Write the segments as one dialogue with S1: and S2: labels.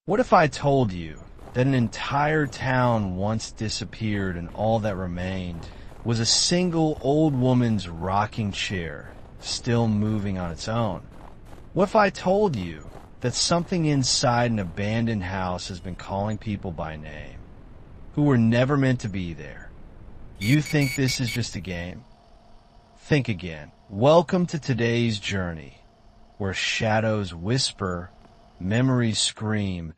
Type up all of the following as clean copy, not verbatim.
S1: What if I told you that an entire town once disappeared and all that remained was a single old woman's rocking chair, still moving on its own? What if I told you that something inside an abandoned house has been calling people by name, who were never meant to be there? You think this is just a game? Think again. Welcome to today's journey, where shadows whisper, memories scream,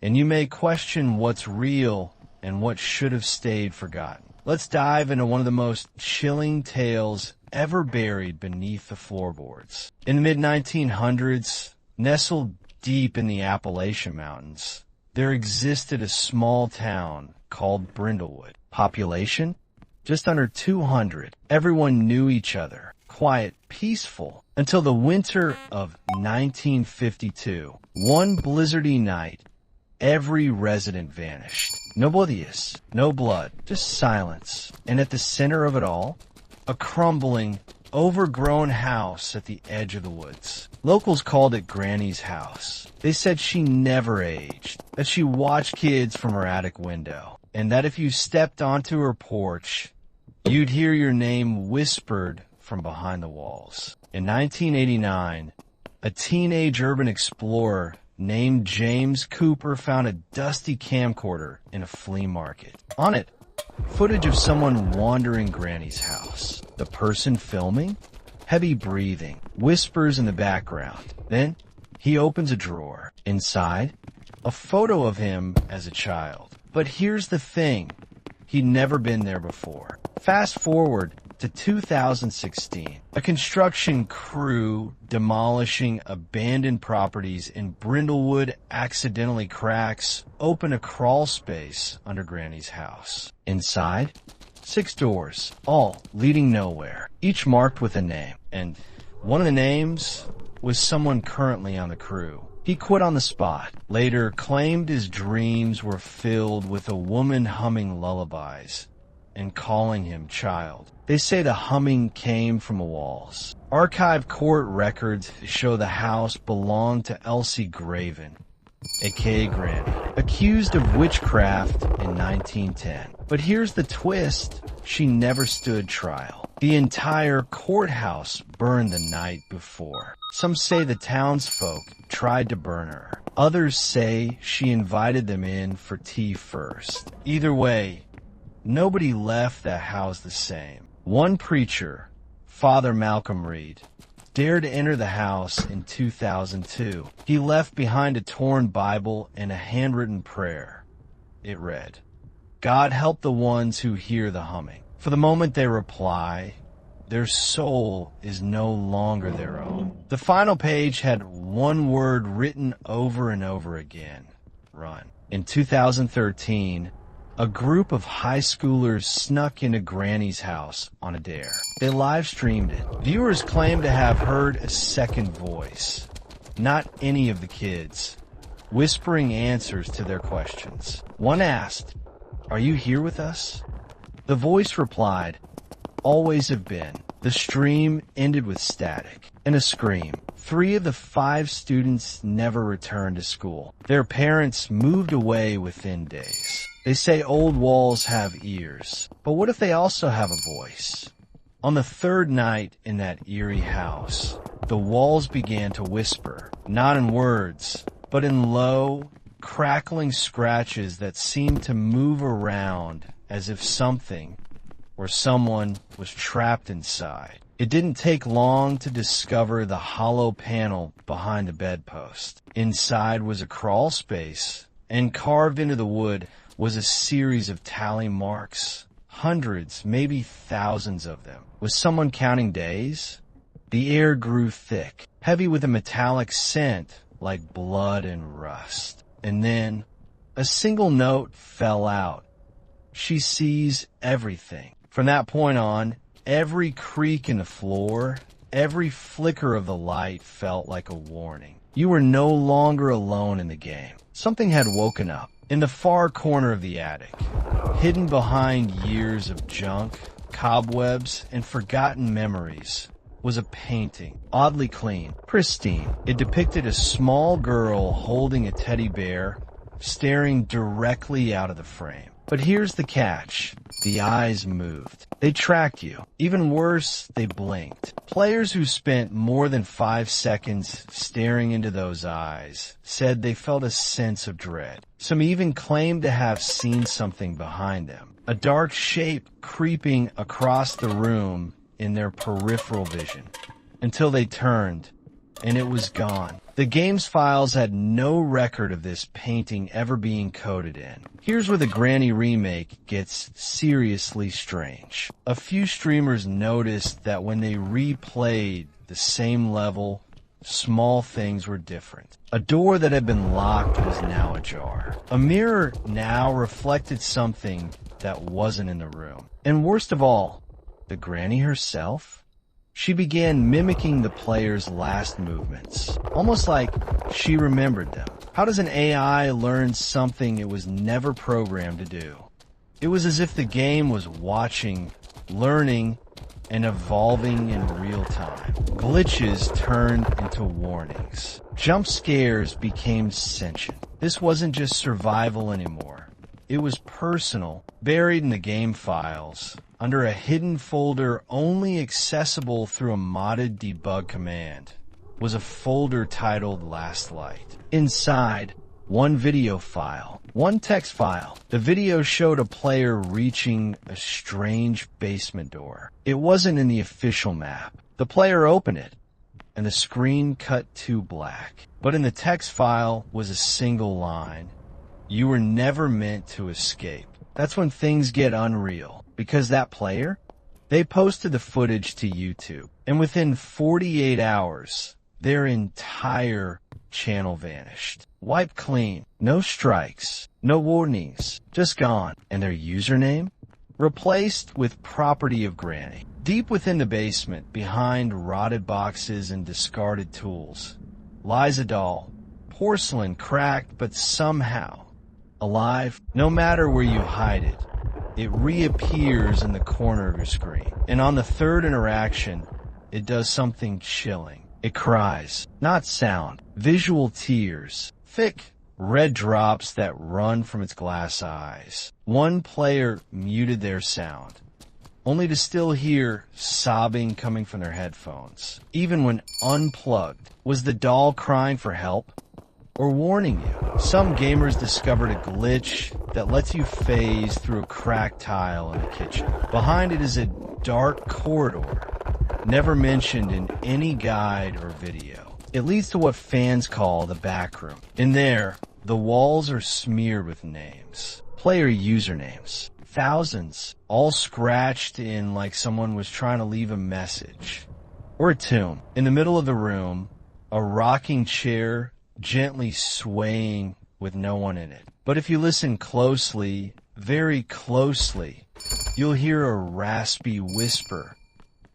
S1: and you may question what's real and what should have stayed forgotten. Let's dive into one of the most chilling tales ever buried beneath the floorboards. In the mid-1900s, nestled deep in the Appalachian Mountains, there existed a small town called Brindlewood. Population? Just under 200. Everyone knew each other. Quiet, peaceful, until the winter of 1952. One blizzardy night, every resident vanished. No oblivious, no blood, just silence. And at the center of it all, a crumbling, overgrown house at the edge of the woods. Locals called it Granny's house. They said she never aged, that she watched kids from her attic window, and that if you stepped onto her porch, you'd hear your name whispered from behind the walls. In 1989, a teenage urban explorer named James Cooper found a dusty camcorder in a flea market. On it, footage of someone wandering Granny's house. The person filming? Heavy breathing, whispers in the background. Then, he opens a drawer. Inside, a photo of him as a child. But here's the thing. He'd never been there before. Fast forward to 2016. A construction crew demolishing abandoned properties in Brindlewood accidentally cracks open a crawl space under Granny's house. Inside, 6 doors, all leading nowhere, each marked with a name. And one of the names was someone currently on the crew. He quit on the spot, later claimed his dreams were filled with a woman humming lullabies and calling him child. They say the humming came from the walls. Archive court records show the house belonged to Elsie Graven, aka Granny, accused of witchcraft in 1910. But here's the twist. She never stood trial. The entire courthouse burned the night before. Some say the townsfolk tried to burn her. Others say she invited them in for tea first. Either way, nobody left that house the same. One preacher, Father Malcolm Reed, dared to enter the house in 2002. He left behind a torn Bible and a handwritten prayer. It read, "God help the ones who hear the humming. For the moment they reply, their soul is no longer their own." The final page had one word written over and over again: run. In 2013, a group of high schoolers snuck into Granny's house on a dare. They live-streamed it. Viewers claimed to have heard a second voice, not any of the kids, whispering answers to their questions. One asked, "Are you here with us?" The voice replied, "Always have been." The stream ended with static and a scream. 3 of the 5 students never returned to school. Their parents moved away within days. They say old walls have ears, but what if they also have a voice? On the 3rd night in that eerie house, the walls began to whisper, not in words, but in low, crackling scratches that seemed to move around as if something or someone was trapped inside. It didn't take long to discover the hollow panel behind the bedpost. Inside was a crawl space, and carved into the wood was a series of tally marks. Hundreds, maybe thousands of them. Was someone counting days? The air grew thick, heavy with a metallic scent like blood and rust. And then a single note fell out. She sees everything. From that point on, every creak in the floor, every flicker of the light felt like a warning. You were no longer alone in the game. Something had woken up. In the far corner of the attic, hidden behind years of junk, cobwebs, and forgotten memories, was a painting, oddly clean, pristine. It depicted a small girl holding a teddy bear, staring directly out of the frame. But here's the catch. The eyes moved. They tracked you. Even worse, they blinked. Players who spent more than 5 seconds staring into those eyes said they felt a sense of dread. Some even claimed to have seen something behind them, a dark shape creeping across the room in their peripheral vision, until they turned, and it was gone. The game's files had no record of this painting ever being coded in. Here's where the Granny Remake gets seriously strange. A few streamers noticed that when they replayed the same level, small things were different. A door that had been locked was now ajar. A mirror now reflected something that wasn't in the room. And worst of all, the Granny herself? She began mimicking the player's last movements, almost like she remembered them. How does an AI learn something it was never programmed to do? It was as if the game was watching, learning, and evolving in real time. Glitches turned into warnings. Jump scares became sentient. This wasn't just survival anymore. It was personal, buried in the game files, under a hidden folder only accessible through a modded debug command, was a folder titled Last Light. Inside, one video file, one text file. The video showed a player reaching a strange basement door. It wasn't in the official map. The player opened it, and the screen cut to black. But in the text file was a single line. You were never meant to escape. That's when things get unreal, because that player, they posted the footage to YouTube, and within 48 hours, their entire channel vanished. Wiped clean. No strikes. No warnings. Just gone. And their username? Replaced with property of Granny. Deep within the basement, behind rotted boxes and discarded tools, lies a doll. Porcelain cracked, but somehow alive. No matter where you hide it, it reappears in the corner of your screen. And on the third interaction, it does something chilling. It cries. Not sound. Visual tears. Thick, red drops that run from its glass eyes. One player muted their sound, only to still hear sobbing coming from their headphones. Even when unplugged, was the doll crying for help? Or warning you? Some gamers discovered a glitch that lets you phase through a cracked tile in the kitchen. Behind it is a dark corridor, never mentioned in any guide or video. It leads to what fans call the back room. In there, the walls are smeared with names. Player usernames. Thousands. All scratched in like someone was trying to leave a message. Or a tomb. In the middle of the room, a rocking chair gently swaying with no one in it. But if you listen closely, very closely, you'll hear a raspy whisper.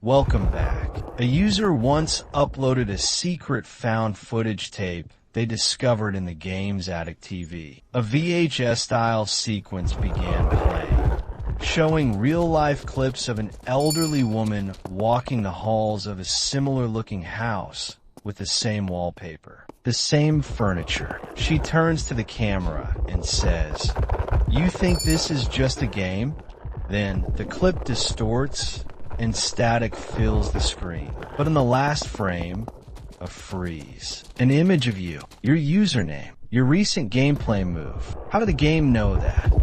S1: Welcome back. A user once uploaded a secret found footage tape they discovered in the game's attic TV. A VHS-style sequence began playing, showing real-life clips of an elderly woman walking the halls of a similar-looking house with the same wallpaper, the same furniture. She turns to the camera and says, "You think this is just a game?" Then the clip distorts and static fills the screen. But in the last frame, a freeze. An image of you, your username, your recent gameplay move. How did the game know that?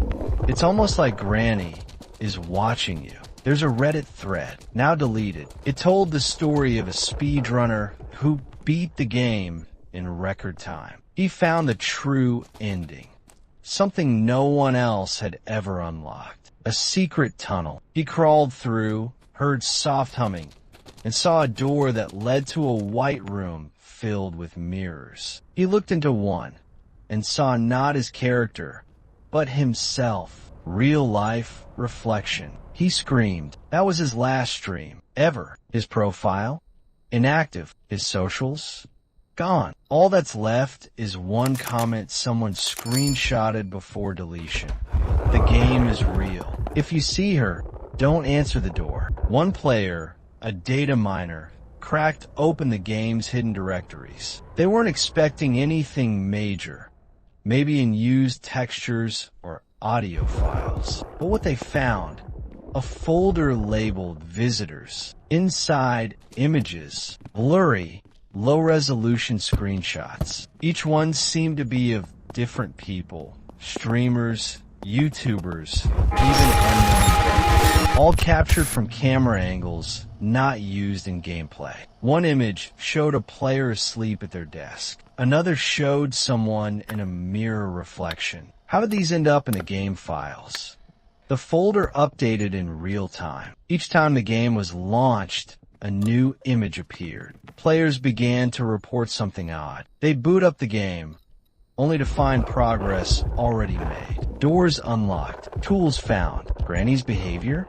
S1: It's almost like Granny is watching you. There's a Reddit thread, now deleted. It told the story of a speedrunner who beat the game in record time. He found the true ending, something no one else had ever unlocked. A secret tunnel. He crawled through, heard soft humming, and saw a door that led to a white room filled with mirrors. He looked into one and saw not his character, but himself. Real life reflection. He screamed. That was his last stream ever. His profile? Inactive. His socials? Gone. All that's left is one comment someone screenshotted before deletion. The game is real. If you see her, don't answer the door. One player, a data miner, cracked open the game's hidden directories. They weren't expecting anything major. maybe in used textures or audio files. But what they found, a folder labeled Visitors. Inside, images, blurry, low-resolution screenshots. Each one seemed to be of different people, streamers, YouTubers, even unknown, all captured from camera angles not used in gameplay. One image showed a player asleep at their desk. Another showed someone in a mirror reflection. How did these end up in the game files? The folder updated in real time. Each time the game was launched, a new image appeared. Players began to report something odd. They boot up the game, only to find progress already made. Doors unlocked, tools found. Granny's behavior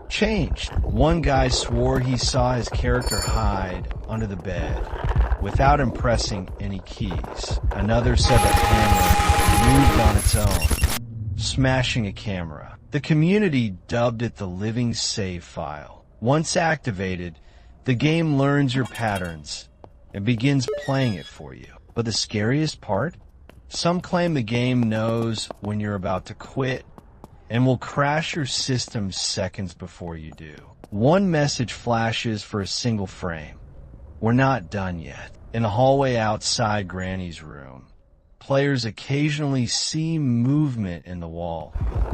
S1: changed. One guy swore he saw his character hide under the bed without impressing any keys. Another said the camera moved on its own, smashing a camera. The community dubbed it the living save file. Once activated, the game learns your patterns and begins playing it for you. But the scariest part? Some claim the game knows when you're about to quit and will crash your system seconds before you do. One message flashes for a single frame. We're not done yet. In the hallway outside Granny's room, players occasionally see movement in the wall.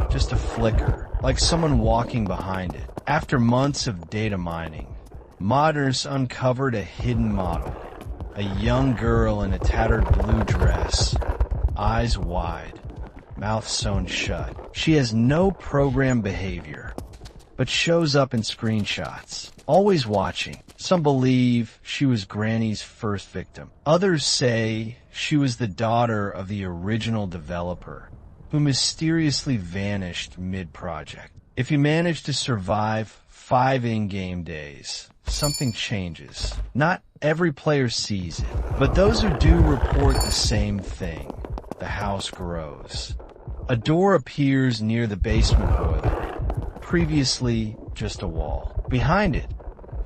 S1: Just a flicker, like someone walking behind it. After months of data mining, modders uncovered a hidden model. A young girl in a tattered blue dress, eyes wide, mouth sewn shut. She has no program behavior, but shows up in screenshots, always watching. Some believe she was Granny's first victim. Others say she was the daughter of the original developer, who mysteriously vanished mid-project. If you manage to survive 5 in-game days, something changes. Not every player sees it, but those who do report the same thing. The house grows. A door appears near the basement boiler, previously just a wall. Behind it,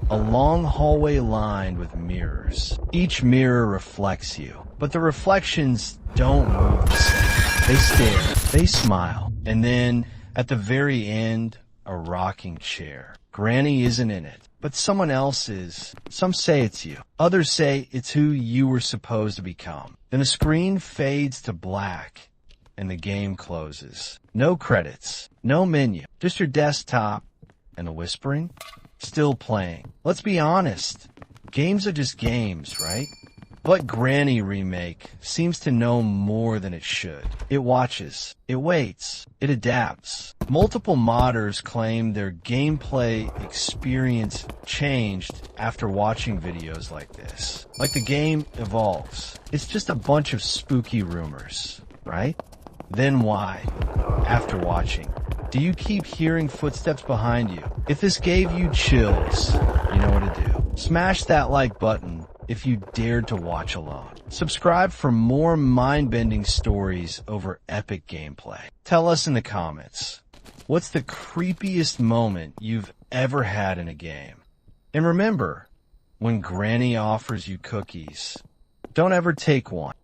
S1: a long hallway lined with mirrors. Each mirror reflects you, but the reflections don't move the same. They stare, they smile, and then, at the very end, a rocking chair. Granny isn't in it, but someone else is. Some say it's you. Others say it's who you were supposed to become. Then a screen fades to black, and the game closes. No credits, no menu, just your desktop, and the whispering, still playing. Let's be honest, games are just games, right? But Granny Remake seems to know more than it should. It watches, it waits, it adapts. Multiple modders claim their gameplay experience changed after watching videos like this. Like the game evolves. It's just a bunch of spooky rumors, right? Then why, after watching, do you keep hearing footsteps behind you? If this gave you chills, you know what to do. Smash that like button if you dared to watch alone. Subscribe for more mind-bending stories over epic gameplay. Tell us in the comments, what's the creepiest moment you've ever had in a game? And remember, when Granny offers you cookies, don't ever take one.